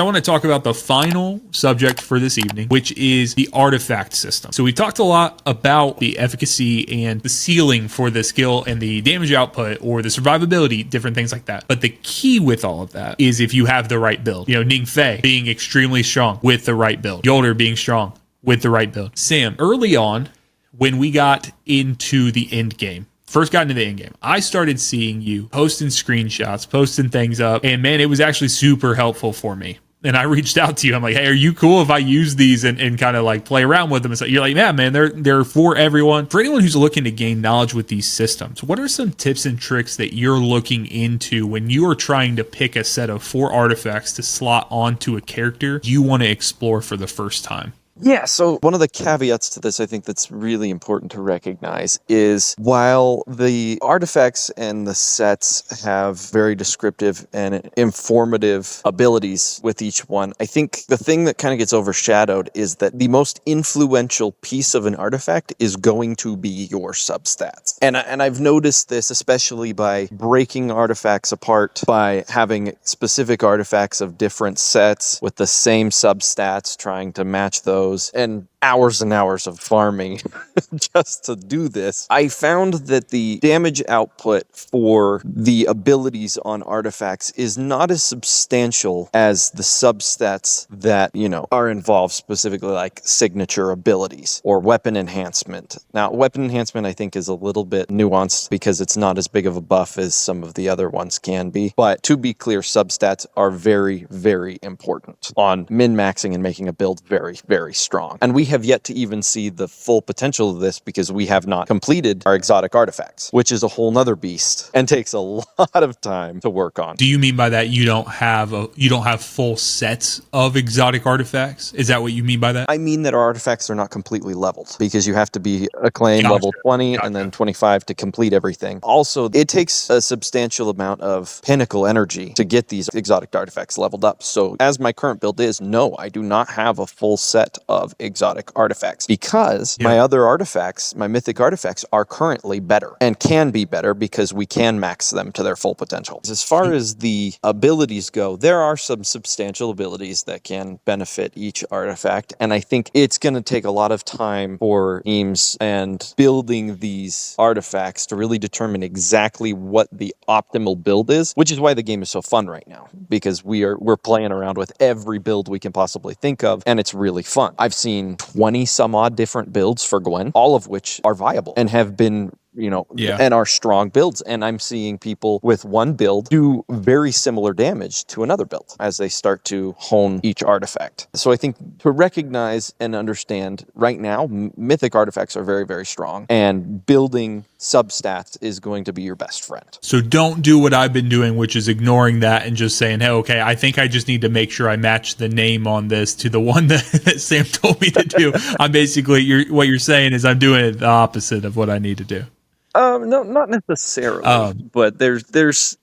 I want to talk about the final subject for this evening, which is the artifact system. So we talked a lot about the efficacy and the ceiling for the skill and the damage output or the survivability, different things like that. But the key with all of that is if you have the right build. You know, Ningfei being extremely strong with the right build. Yolder being strong with the right build. Sam, early on, when we got into the end game, first got into the end game, I started seeing you posting screenshots, posting things up, and man, it was actually super helpful for me. And I reached out to you. I'm like, hey, are you cool if I use these and kind of like play around with them? And so you're like, yeah, man, they're for everyone. For anyone who's looking to gain knowledge with these systems, what are some tips and tricks that you're looking into when you are trying to pick a set of 4 artifacts to slot onto a character you want to explore for the first time? Yeah, so one of the caveats to this I think that's really important to recognize is while the artifacts and the sets have very descriptive and informative abilities with each one, I think the thing that kind of gets overshadowed is that the most influential piece of an artifact is going to be your substats. And I've noticed this especially by breaking artifacts apart, by having specific artifacts of different sets with the same substats, trying to match those, and hours and hours of farming just to do this. I found that the damage output for the abilities on artifacts is not as substantial as the substats that, are involved, specifically like signature abilities or weapon enhancement. Now, weapon enhancement I think is a little bit nuanced because it's not as big of a buff as some of the other ones can be. But to be clear, substats are very, very important on min-maxing and making a build very, very strong. And we have yet to even see the full potential of this because we have not completed our exotic artifacts, which is a whole nother beast and takes a lot of time to work on. Do you mean by that you don't have full sets of exotic artifacts? Is that what you mean by that? I mean that our artifacts are not completely leveled because you have to be acclaimed level 20 and then 25 to complete everything. Also, it takes a substantial amount of pinnacle energy to get these exotic artifacts leveled up. So as my current build is, no, I do not have a full set of exotic artifacts because my other artifacts, my mythic artifacts, are currently better and can be better because we can max them to their full potential. As far as the abilities go, there are some substantial abilities that can benefit each artifact, and I think it's going to take a lot of time for teams and building these artifacts to really determine exactly what the optimal build is, which is why the game is so fun right now, because we're playing around with every build we can possibly think of, and it's really fun. I've seen 20 some odd different builds for Gwen, all of which are viable and have been and are strong builds. And I'm seeing people with one build do very similar damage to another build as they start to hone each artifact. So I think to recognize and understand right now, mythic artifacts are very, very strong, and building substats is going to be your best friend. So don't do what I've been doing, which is ignoring that and just saying, hey, okay, I think I just need to make sure I match the name on this to the one that Sam told me to do. I'm basically, what you're saying is I'm doing the opposite of what I need to do. No, not necessarily, but there's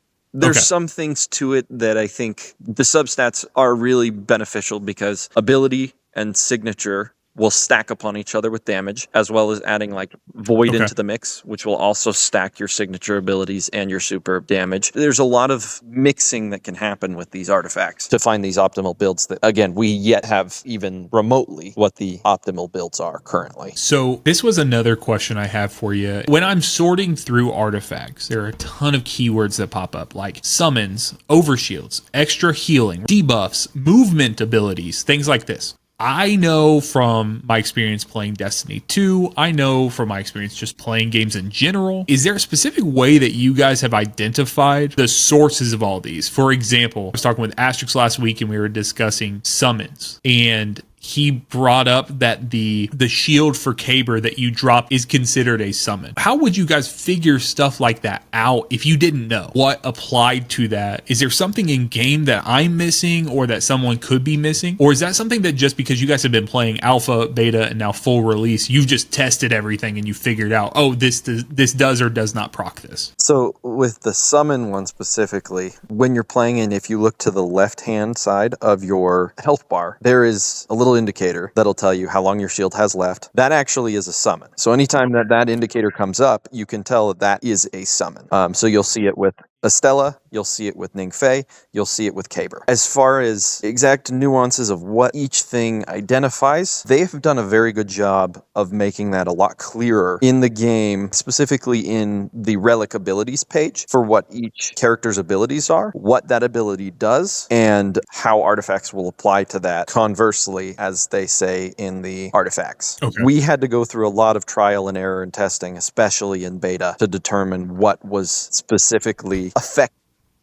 some things to it that I think the substats are really beneficial because ability and signature will stack upon each other with damage, as well as adding like Void into the mix, which will also stack your signature abilities and your super damage. There's a lot of mixing that can happen with these artifacts to find these optimal builds that, again, we yet have even remotely what the optimal builds are currently. So this was another question I have for you. When I'm sorting through artifacts, there are a ton of keywords that pop up, like summons, overshields, extra healing, debuffs, movement abilities, things like this. I know from my experience playing Destiny 2, I know from my experience just playing games in general, is there a specific way that you guys have identified the sources of all these? For example, I was talking with Asterix last week and we were discussing summons, and he brought up that the shield for Caber that you drop is considered a summon. How would you guys figure stuff like that out if you didn't know what applied to that? Is there something in game that I'm missing or that someone could be missing? Or is that something that just because you guys have been playing alpha, beta, and now full release, you've just tested everything and you figured out, oh, this does or does not proc this? So with the summon one specifically, when you're playing and if you look to the left-hand side of your health bar, there is a little indicator that'll tell you how long your shield has left. That actually is a summon. So anytime that indicator comes up, you can tell that is a summon. So you'll see it with Estella, you'll see it with Ningfei, you'll see it with Caber. As far as exact nuances of what each thing identifies, they have done a very good job of making that a lot clearer in the game, specifically in the relic abilities page for what each character's abilities are, what that ability does, and how artifacts will apply to that. Conversely, as they say in the artifacts. Okay. We had to go through a lot of trial and error and testing, especially in beta, to determine what was specifically affect.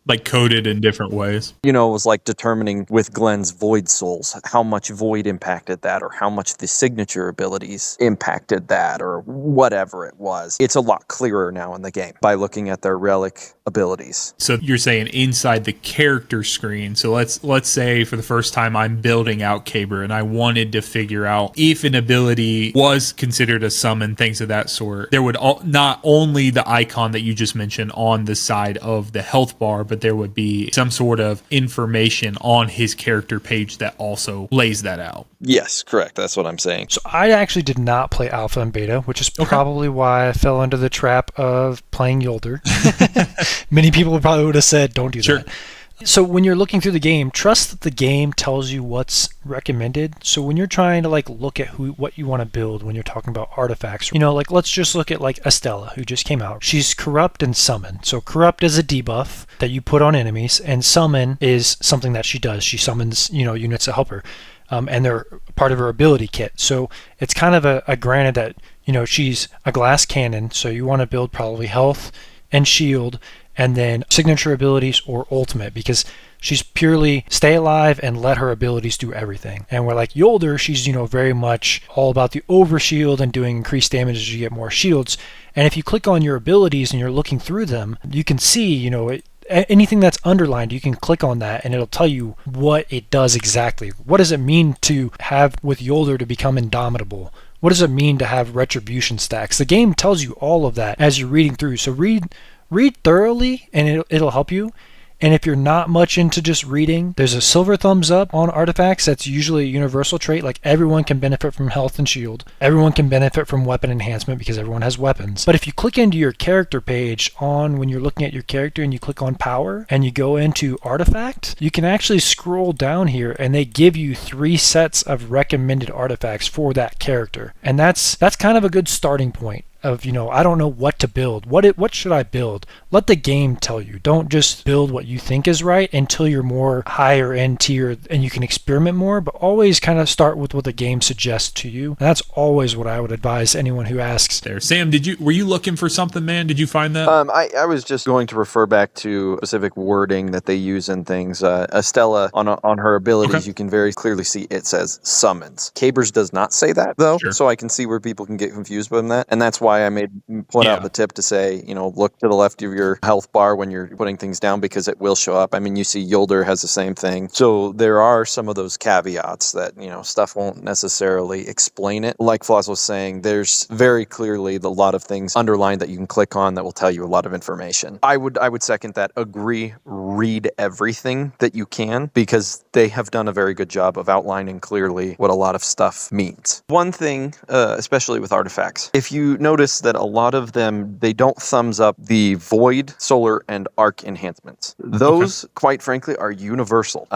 Like coded in different ways. It was like determining with Glenn's Void Souls how much Void impacted that, or how much the signature abilities impacted that, or whatever it was. It's a lot clearer now in the game by looking at their relic abilities. So you're saying inside the character screen. So let's say for the first time I'm building out Caber and I wanted to figure out if an ability was considered a summon, things of that sort. There would not only the icon that you just mentioned on the side of the health bar, but there would be some sort of information on his character page that also lays that out. Yes, correct. That's what I'm saying. So I actually did not play alpha and beta, which is probably why I fell into the trap of playing Yolder. Many people probably would have said, don't do that. So when you're looking through the game, trust that the game tells you what's recommended. So when you're trying to look at what you want to build when you're talking about artifacts, let's just look at Estella, who just came out. She's corrupt and summon. So corrupt is a debuff that you put on enemies, and summon is something that she does. She summons, units to help her. And they're part of her ability kit. So it's kind of a granted that, she's a glass cannon, so you want to build probably health and shield, and then signature abilities or ultimate, because she's purely stay alive and let her abilities do everything. And we're like Yolder, she's very much all about the overshield and doing increased damage as you get more shields. And if you click on your abilities and you're looking through them, you can see anything that's underlined, you can click on that and it'll tell you what it does exactly. What does it mean to have with Yolder to become indomitable? What does it mean to have retribution stacks? The game tells you all of that as you're reading through. So read thoroughly and it'll help you. And if you're not much into just reading, there's a silver thumbs up on artifacts. That's usually a universal trait. Like everyone can benefit from health and shield. Everyone can benefit from weapon enhancement because everyone has weapons. But if you click into your character page when you're looking at your character and you click on power and you go into artifact, you can actually scroll down here and they give you 3 sets of recommended artifacts for that character. And that's kind of a good starting point. Of I don't know what to build. What should I build? Let the game tell you. Don't just build what you think is right until you're more higher end tier and you can experiment more, but always kind of start with what the game suggests to you. And that's always what I would advise anyone who asks. There, Sam, were you looking for something, man? Did you find that? I was just going to refer back to specific wording that they use in things. Estella on her abilities, you can very clearly see it says summons. Caber's does not say that though, so I can see where people can get confused with that, and that's why I put out the tip to say, look to the left of your health bar when you're putting things down, because it will show up. I mean, you see Yolder has the same thing. So there are some of those caveats that, stuff won't necessarily explain it. Like Floss was saying, there's very clearly a lot of things underlined that you can click on that will tell you a lot of information. I would second that. Agree, read everything that you can, because they have done a very good job of outlining clearly what a lot of stuff means. One thing, especially with artifacts, if you notice that a lot of them, they don't thumbs up the Void, Solar, and Arc enhancements. Those, quite frankly, are universal.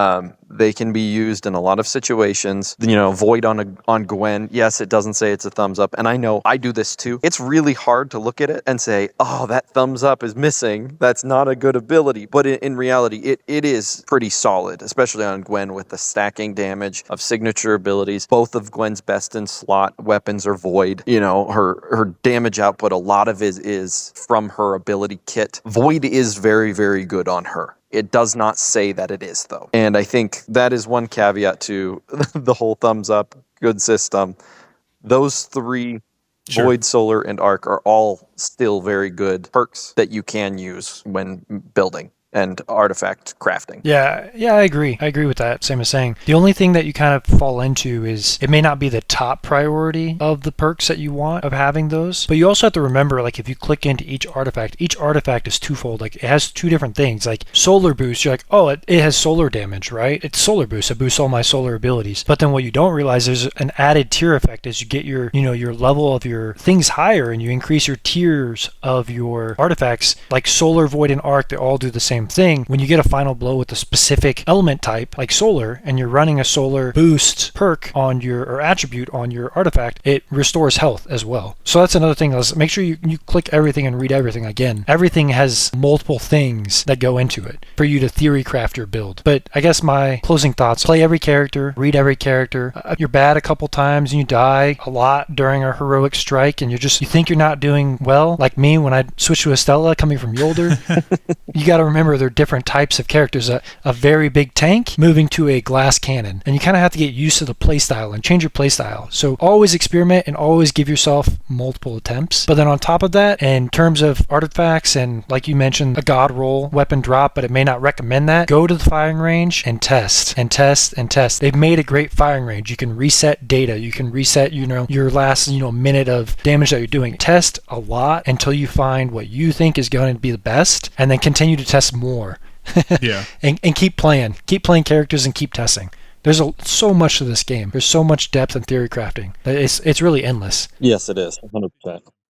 They can be used in a lot of situations. Void on Gwen, yes, it doesn't say it's a thumbs up, and I know I do this too. It's really hard to look at it and say, oh, that thumbs up is missing. That's not a good ability. But in reality, it is pretty solid, especially on Gwen with the stacking damage of signature abilities. Both of Gwen's best in slot weapons are Void. Her damage output, a lot of it is from her ability kit. Void is very, very good on her. It does not say that it is, though. And I think that is one caveat to the whole thumbs up, good system. Those 3, Void, Solar, and Arc, are all still very good perks that you can use when building. and artifact crafting. Yeah, I agree. I agree with that. Same as saying. The only thing that you kind of fall into is it may not be the top priority of the perks that you want of having those, but you also have to remember, like, if you click into each artifact is twofold. Like, it has two different things. Like, solar boost, you're like, oh, it has solar damage, right? It's solar boost. It boosts all my solar abilities. But then what you don't realize, there's an added tier effect as you get your, your level of your things higher and you increase your tiers of your artifacts, like solar, void, and arc. They all do the same thing. When you get a final blow with a specific element type like solar and you're running a solar boost perk on your or attribute on your artifact, it restores health as well. So that's another thing. Make sure you click everything and read everything. Again, everything has multiple things that go into it for you to theory craft your build. But I guess my closing thoughts: play every character, read every character. You're bad a couple times and you die a lot during a heroic strike and you think you're not doing well, like me when I switched to Estella coming from Yolder. You got to remember there are different types of characters. A very big tank moving to a glass cannon, and you kind of have to get used to the playstyle and change your playstyle. So always experiment and always give yourself multiple attempts. But then on top of that, in terms of artifacts and, like you mentioned, a god roll weapon drop, but it may not recommend that, go to the firing range and test and test and test. They've made a great firing range. You can reset data. You can reset your last minute of damage that you're doing. Test a lot until you find what you think is going to be the best, and then continue to test more. Yeah. and keep playing characters and keep testing. There's so much to this game. There's so much depth and theory crafting. It's really endless. Yes, it is. 100%.